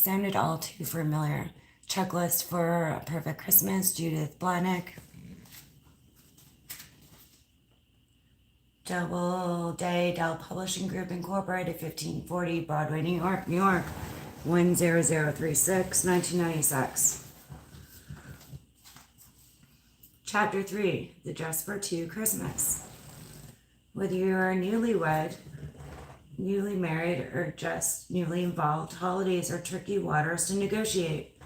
sounded all too familiar. Checklist for a Perfect Christmas, Judith Blahnik. Doubleday Dell Publishing Group Incorporated, 1540 Broadway, New York, New York, 10036, 1996. Chapter 3, The Dress for Two Christmas. Whether you are newlywed, newly married, or just newly involved, holidays are tricky waters to negotiate.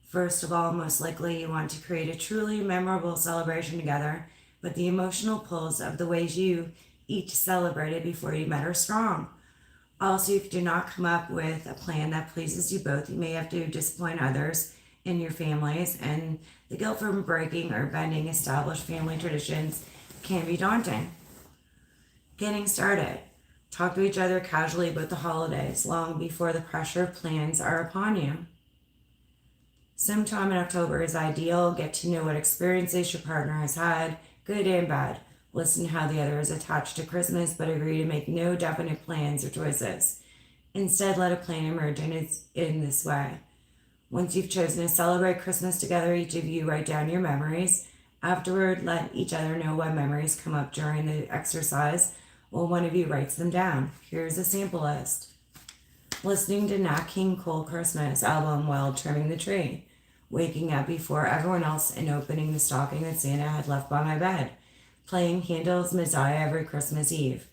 First of all, most likely you want to create a truly memorable celebration together, but the emotional pulls of the ways you each celebrated before you met are strong. Also, if you do not come up with a plan that pleases you both, you may have to disappoint others in your families, and the guilt from breaking or bending established family traditions can be daunting. Getting started. Talk to each other casually about the holidays long before the pressure of plans are upon you. Sometime in October is ideal. Get to know what experiences your partner has had, good and bad. Listen to how the other is attached to Christmas, but agree to make no definite plans or choices. Instead, let a plan emerge in this way. Once you've chosen to celebrate Christmas together, each of you write down your memories. Afterward, let each other know what memories come up during the exercise while one of you writes them down. Here's a sample list. Listening to Nat King Cole Christmas album while trimming the tree. Waking up before everyone else and opening the stocking that Santa had left by my bed. Playing Handel's Messiah every Christmas Eve.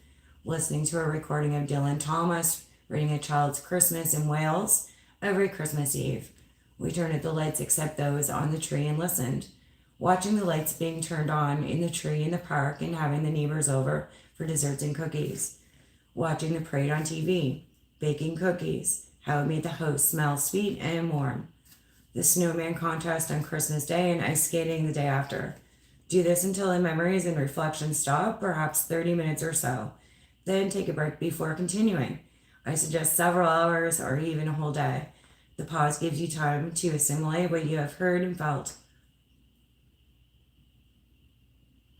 Listening to a recording of Dylan Thomas reading A Child's Christmas in Wales every Christmas Eve. We turned at the lights except those on the tree and listened. Watching the lights being turned on in the tree in the park and having the neighbors over for desserts and cookies. Watching the parade on TV. Baking cookies. How it made the house smell sweet and warm. The snowman contest on Christmas Day and ice skating the day after. Do this until the memories and reflections stop, perhaps 30 minutes or so. Then take a break before continuing. I suggest several hours or even a whole day. The pause gives you time to assimilate what you have heard and felt.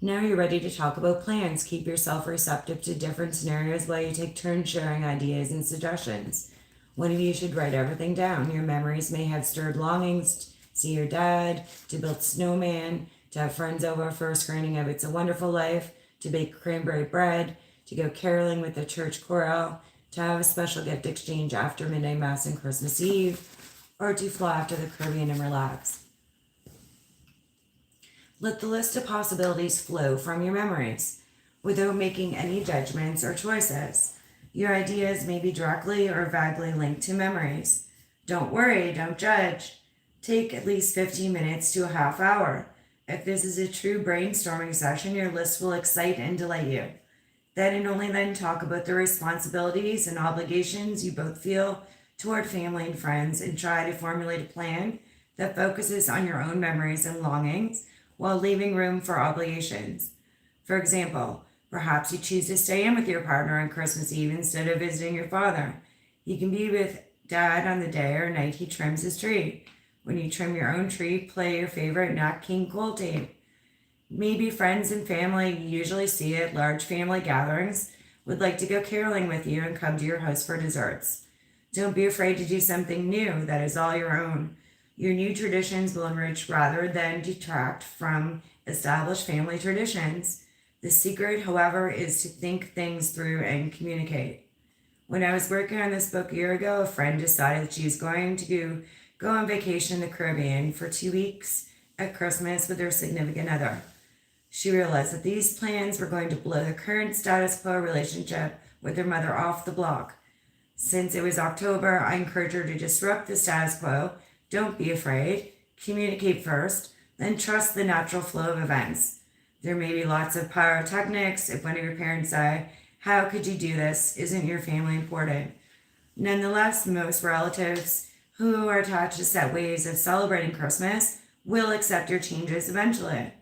Now you're ready to talk about plans. Keep yourself receptive to different scenarios while you take turns sharing ideas and suggestions. One of you should write everything down. Your memories may have stirred longings to see your dad, to build snowman, to have friends over for a screening of It's a Wonderful Life, to bake cranberry bread, to go caroling with the church chorale, to have a special gift exchange after midnight mass and Christmas Eve, or to fly off to the Caribbean and relax. Let the list of possibilities flow from your memories without making any judgments or choices. Your ideas may be directly or vaguely linked to memories. Don't worry, don't judge. Take at least 15 minutes to a half hour. If this is a true brainstorming session, your list will excite and delight you. Then and only then talk about the responsibilities and obligations you both feel toward family and friends, and try to formulate a plan that focuses on your own memories and longings while leaving room for obligations. For example, perhaps you choose to stay in with your partner on Christmas Eve instead of visiting your father. You can be with Dad on the day or night he trims his tree. When you trim your own tree, play your favorite Nat King Cole tape. Maybe friends and family you usually see at large family gatherings would like to go caroling with you and come to your house for desserts. Don't be afraid to do something new that is all your own. Your new traditions will enrich rather than detract from established family traditions. The secret, however, is to think things through and communicate. When I was working on this book a year ago, a friend decided that she was going to go on vacation in the Caribbean for 2 weeks at Christmas with her significant other. She realized that these plans were going to blow the current status quo relationship with her mother off the block. Since it was October, I encouraged her to disrupt the status quo. Don't be afraid. Communicate first, then trust the natural flow of events. There may be lots of pyrotechnics. If one of your parents say, "How could you do this? Isn't your family important?" Nonetheless, most relatives who are attached to set ways of celebrating Christmas will accept your changes eventually.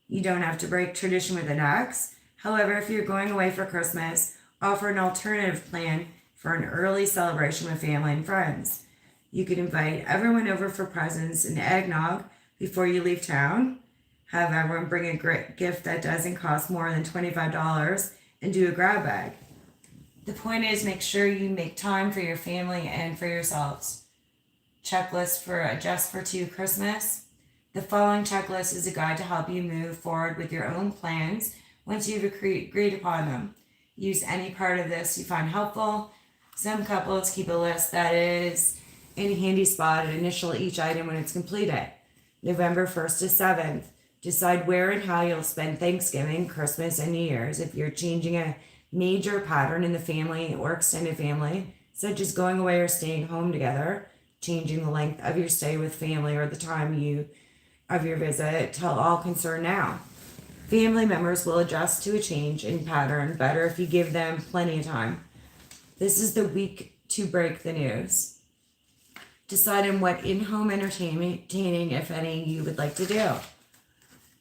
You don't have to break tradition with an axe. However, if you're going away for Christmas, offer an alternative plan for an early celebration with family and friends. You could invite everyone over for presents and eggnog before you leave town. Have everyone bring a great gift that doesn't cost more than $25 and do a grab bag. The point is, make sure you make time for your family and for yourselves. checklist for a Just for Two Christmas. The following checklist is a guide to help you move forward with your own plans once you've agreed upon them. Use any part of this you find helpful. Some couples keep a list that is in a handy spot and initial each item when it's completed. November 1st to 7th. Decide where and how you'll spend Thanksgiving, Christmas, and New Year's. If you're changing a major pattern in the family or extended family, such as going away or staying home together, changing the length of your stay with family or the time of your visit, tell all concerned now. Family members will adjust to a change in pattern better if you give them plenty of time. This is the week to break the news. Decide on what in-home entertaining, if any, you would like to do.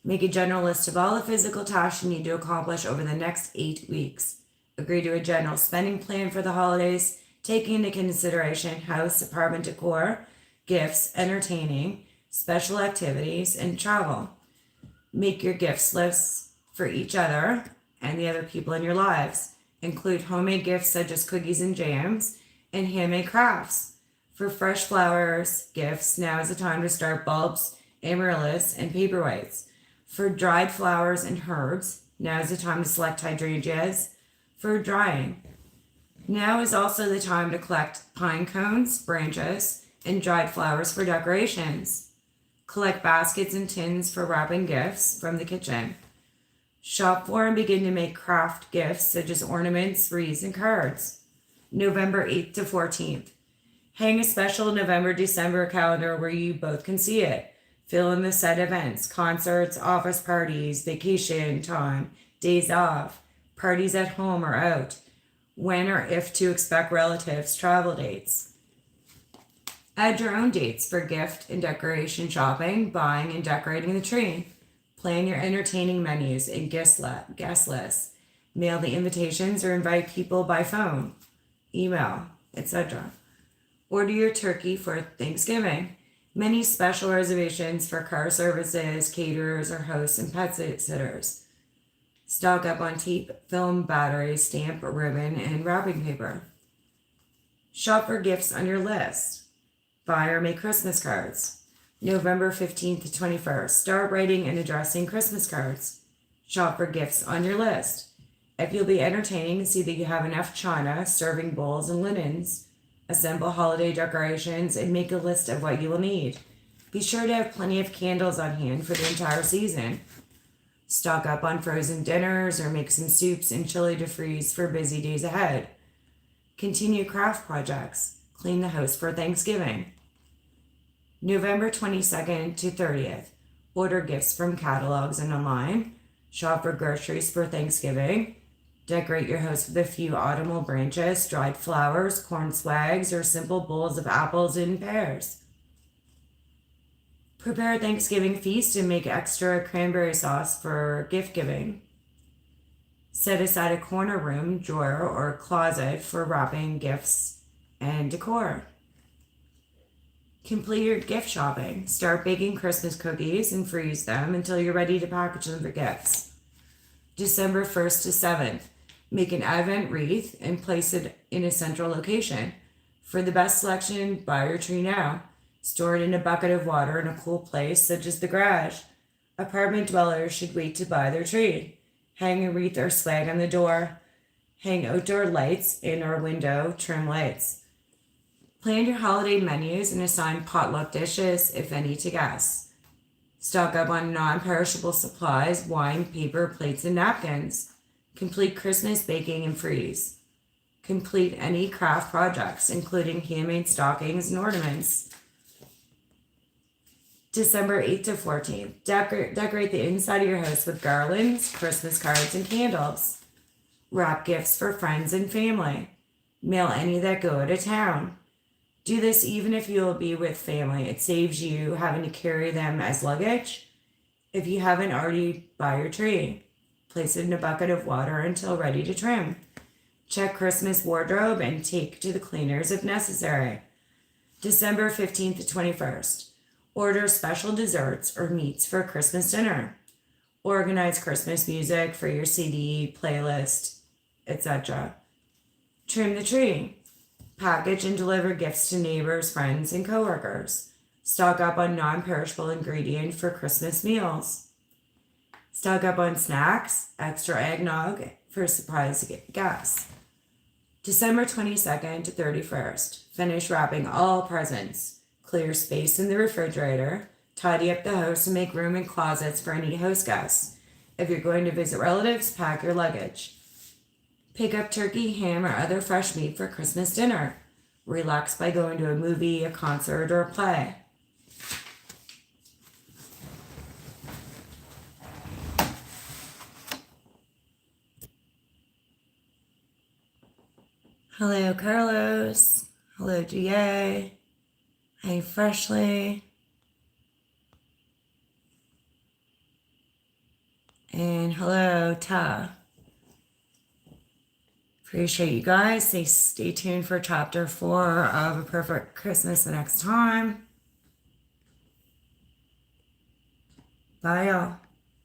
Make a general list of all the physical tasks you need to accomplish over the next 8 weeks. Agree to a general spending plan for the holidays, taking into consideration house, apartment decor, gifts, entertaining, special activities, and travel. Make your gifts lists for each other and the other people in your lives. Include homemade gifts such as cookies and jams and handmade crafts. For fresh flowers gifts, now is the time to start bulbs, amaryllis, and paperweights. For dried flowers and herbs, now is the time to select hydrangeas for drying. Now is also the time to collect pine cones, branches, and dried flowers for decorations. Collect baskets and tins for wrapping gifts from the kitchen. Shop for and begin to make craft gifts such as ornaments, wreaths, and cards. November 8th to 14th. Hang a special November-December calendar where you both can see it. Fill in the set events, concerts, office parties, vacation time, days off, parties at home or out, when or if to expect relatives, travel dates. Add your own dates for gift and decoration shopping, buying, and decorating the tree. Plan your entertaining menus and guest lists. Mail the invitations or invite people by phone, email, etc. Order your turkey for Thanksgiving. Many special reservations for car services, caterers, or hosts and pet sitters. Stock up on tape, film, batteries, stamp, ribbon, and wrapping paper. Shop for gifts on your list. Buy or make Christmas cards. November 15th to 21st. Start writing and addressing Christmas cards. Shop for gifts on your list. If you'll be entertaining, see that you have enough china, serving bowls, and linens. Assemble holiday decorations and make a list of what you will need. Be sure to have plenty of candles on hand for the entire season. Stock up on frozen dinners or make some soups and chili to freeze for busy days ahead. Continue craft projects. Clean the house for Thanksgiving. November 22nd to 30th. Order gifts from catalogs and online. Shop for groceries for Thanksgiving. Decorate your house with a few autumnal branches, dried flowers, corn swags, or simple bowls of apples and pears. Prepare a Thanksgiving feast and make extra cranberry sauce for gift giving. Set aside a corner room, drawer, or closet for wrapping gifts and decor. Complete your gift shopping. Start baking Christmas cookies and freeze them until you're ready to package them for gifts. December 1st to 7th. Make an Advent wreath and place it in a central location. For the best selection, buy your tree now. Store it in a bucket of water in a cool place, such as the garage. Apartment dwellers should wait to buy their tree. Hang a wreath or swag on the door. Hang outdoor lights in or window trim lights. Plan your holiday menus and assign potluck dishes, if any, to guests. Stock up on non-perishable supplies, wine, paper, plates, and napkins. Complete Christmas baking and freeze. Complete any craft projects, including handmade stockings and ornaments. December 8th to 14th. Decorate the inside of your house with garlands, Christmas cards, and candles. Wrap gifts for friends and family. Mail any that go out of town. Do this even if you will be with family. It saves you having to carry them as luggage. If you haven't already, buy your tree. Place it in a bucket of water until ready to trim. Check Christmas wardrobe and take to the cleaners if necessary. December 15th to 21st. Order special desserts or meats for Christmas dinner. Organize Christmas music for your CD, playlist, etc. Trim the tree. Package and deliver gifts to neighbors, friends, and coworkers. Stock up on non-perishable ingredients for Christmas meals. Stock up on snacks, extra eggnog for surprise guests. December 22nd to 31st. Finish wrapping all presents. Clear space in the refrigerator. Tidy up the house and make room in closets for any host guests. If you're going to visit relatives, pack your luggage. Pick up turkey, ham, or other fresh meat for Christmas dinner. Relax by going to a movie, a concert, or a play. Hello, Carlos. Hello, GA. Hey, Freshly. And hello, Ta. Appreciate you guys. Stay tuned for chapter 4 of A Perfect Christmas the next time. Bye, y'all.